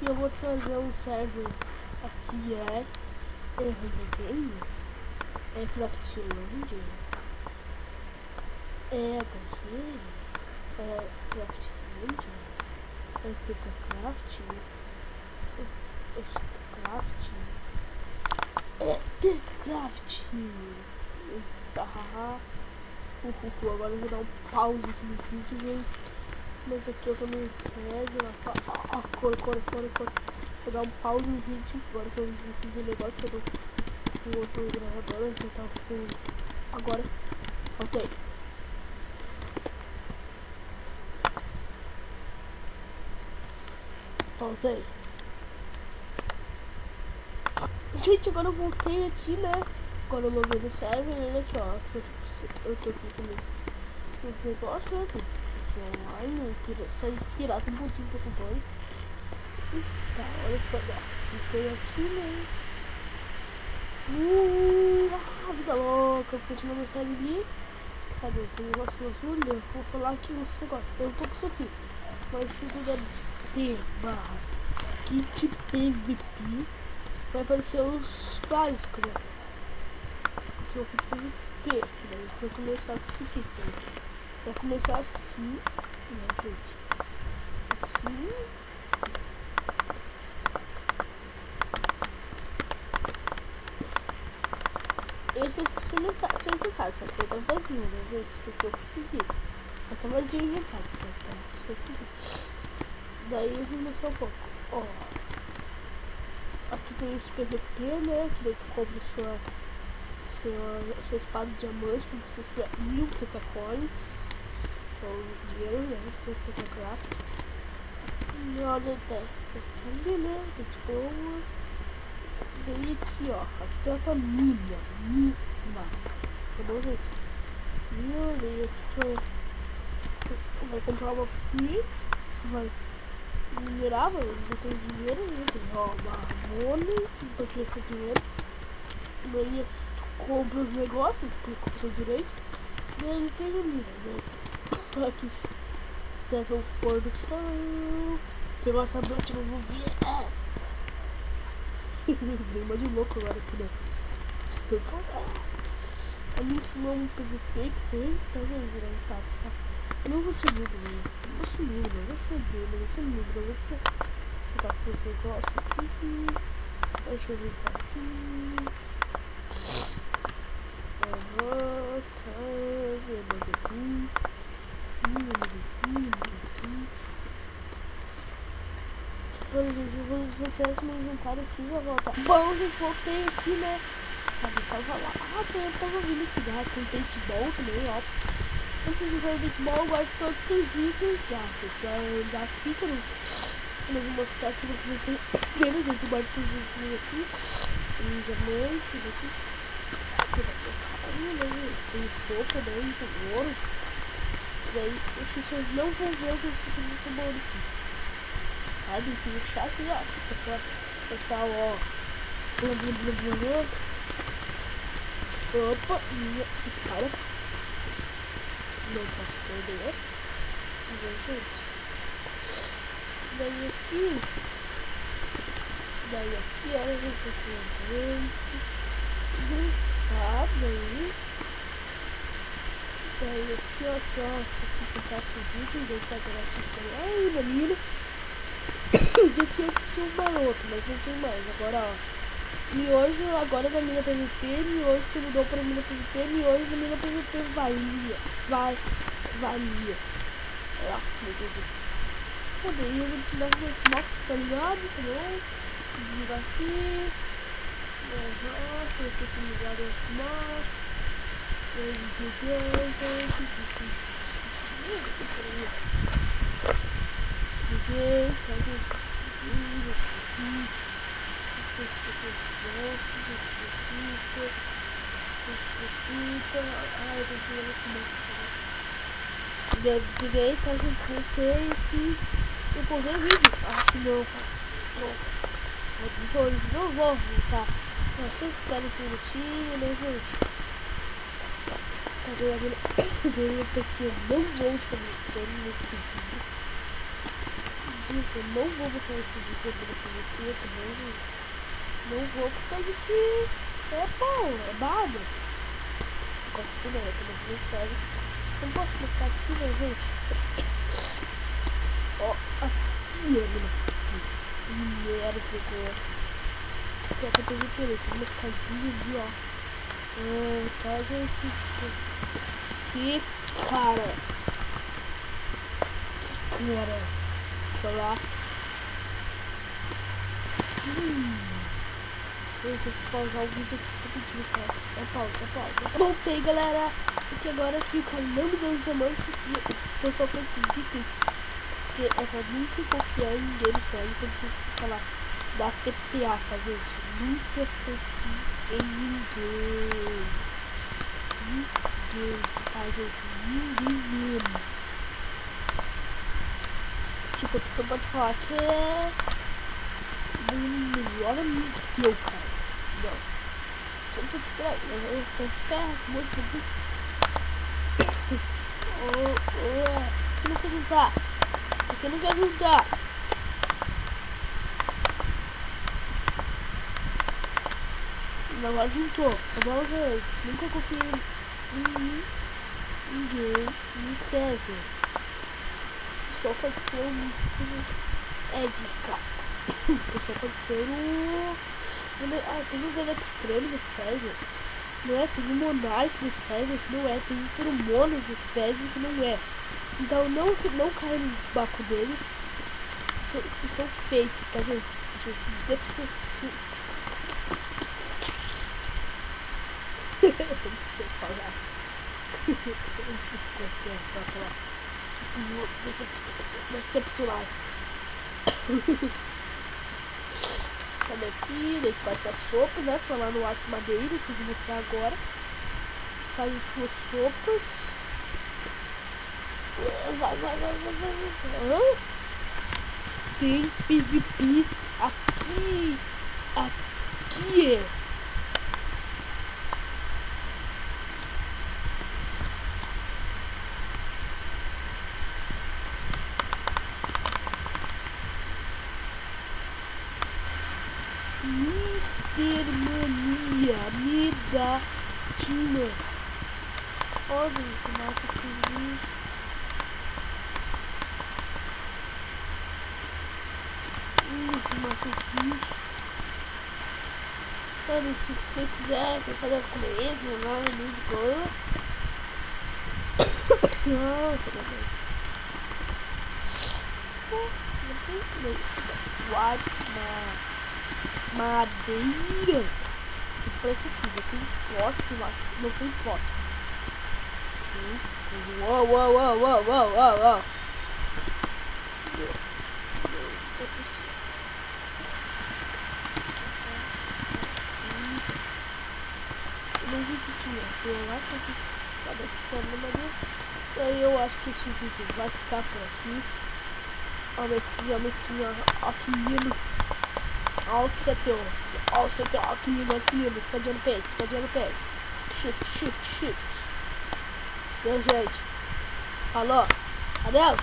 E eu vou trazer um server aqui Hunger Games, Craftlandia, HG, Craftlandia, TKCraft, XTCraft, TKCraft. Agora eu vou dar um pause aqui no vídeo, gente. Mas aqui eu também segue. Corre. Vou dar um pause no vídeo. Agora que eu fiz o negócio que eu tô com outro gravador. Então tá com. Agora. Pausei. Gente, agora eu voltei aqui, né? Agora eu loguei no server, olha aqui, ó. Eu tô aqui também. O negócio, né? Online, sai pirata 1.5.2. Está, olha só, tem aqui, né? Vida louca, continua minha série ali. Cadê? Tem um negócio azul, eu vou falar aqui nesse negócio. Eu tô com isso aqui. Mas se tudo kit PVP, vai aparecer os básicos, né? Aqui é o kit PVP, que daí a gente vai começar com esse kit, né? Vai começar assim, né, gente? Assim. Esse é o seu inventário, só que tá vazio, né, gente? Isso aqui eu consegui. Tá vazio o inventário, tá? Isso eu consegui. Daí eu vou mostrar um pouco. Ó. Aqui tem os PVP, né? Que daí tu compra sua espada de diamante, quando você tiver 1000 TK-coins. O dinheiro, né? Tem TK-craft. E olha até. Tá ali, né? Tá boa. Daí aqui, ó. Aqui tem outra mina. Tá bom, gente? Mina, daí aqui tu vai comprar uma free. Tu vai minerar, vai ter dinheiro, né? Tem, ó, marrone, pra crescer dinheiro. Daí aqui tu compra os negócios, tu compra o seu direito. Daí tem a mina, né? Aqui vocês vão pôr do sol. Você gosta do último, eu vou ver. Dei uma de louco agora aqui, né? A minha ensinou um PVP que tem, tá vendo? Né? Tá. Eu não vou subir, né? Eu vou subir. Eu vou ficar com o negócio aqui. Deixa eu ver aqui. Eu vou descer meu inventário aqui e vou voltar. Bom, gente, voltei aqui, né? Tava lá. Eu tava vindo aqui, né? Tem paintball também, ó. Antes de jogar paintball, eu guardo todos os vídeos daqui que eu não vou mostrar aqui no vídeo. Eu guardo todos os vídeos aqui. Tem diamante, daqui. Tem sopa, daí tem ouro. Daí as pessoas não vão ver o que eu estou muito bom assim. Sabe? Tem o chat lá. Pessoal, ó. Opa, minha espada. Não posso perder. Gente. Daí aqui, olha, a gente tem daí aqui, ó, se ficar com vídeo, deixar a assistir. Ai, menina. Daqui é de um maroto, mas não tem mais. Agora, ó. Miojo agora da mina PVP, miojo se mudou pra mina PVP, miojo da mina PVP valia. Ó, meu Deus. Daí eu vou te dar um smoke, tá ligado? Tá bom? Desligar aqui. Deixa eu ligar o smoke. Desliguei, tá, gente? Cliquei aqui. Eu pausei o vídeo. Acho que não, cara. Não vou voltar. Vocês querem um minutinho, né, gente? Cadê a minha aqui? Eu não vou ser mostrando nesse vídeo. Eu não vou deixar esse vídeo aqui no PVP também, gente. Não vou por causa que é bom, é badas. Gosto de primeiro, também não serve. Eu não posso mostrar aqui, né, gente? Ó, aqui, mano. Minério pegou. Aqui é pra ver tem umas casinhas ali, ó. Tá, gente. Que cara. Que cara. Deixa eu lá. Sim. Gente, eu vou pausar o vídeo aqui rapidinho, cara. É pausa. Voltei, galera. Isso aqui agora que o cara não me deu os diamantes e eu só preciso de itens. Porque é pra nunca confiar em ninguém no sério quando você falar da TPA, tá, gente? Nunca confie em ninguém. Ninguém, tá, gente? Ninguém mesmo. Tipo, a pessoa pode falar que é o melhor amigo teu, cara. Não. Você não tá de fé, eu tô de ferro, muito. Por que não quer juntar? Por que não quer juntar? Agora juntou, tá bom, gente? Nunca confio em ninguém no server. Só pode ser o Mr. Edica. Só pode ser o... tem um Venex Extreme no server. Não é? Tem um Monarch no server que não é. Tem um Feromonas no server que não é. Então não cai no barco deles. São fakes, tá, gente? Eu não sei falar. Eu não esqueci quanto tempo pra falar. Decepcionar. Cadê aqui? Daí faz a sopa, né? Tá lá no arco madeira que eu vou mostrar agora. Faz as suas sopas. Vai. Tem PVP aqui. Aqui. Mr. Mania, me dá dinheiro. Olha isso, mata tudo isso. Mata os bichos. Olha, se você quiser, eu quero comer esse, meu nome é muito boa. Não, cadê mais? Não tem isso. Madeira. Tem preço aqui, já tem uns potes lá. Não tem pote. Sim. Uou. Eu não vi que tinha. Eu acho que cada câmera. Aí eu acho que esse vídeo vai ficar por aqui. Ó, a mesquinha, ó que lindo. All settle, aqui lindo, fica de olho pé, shift. Deu, gente. Falou, adeus.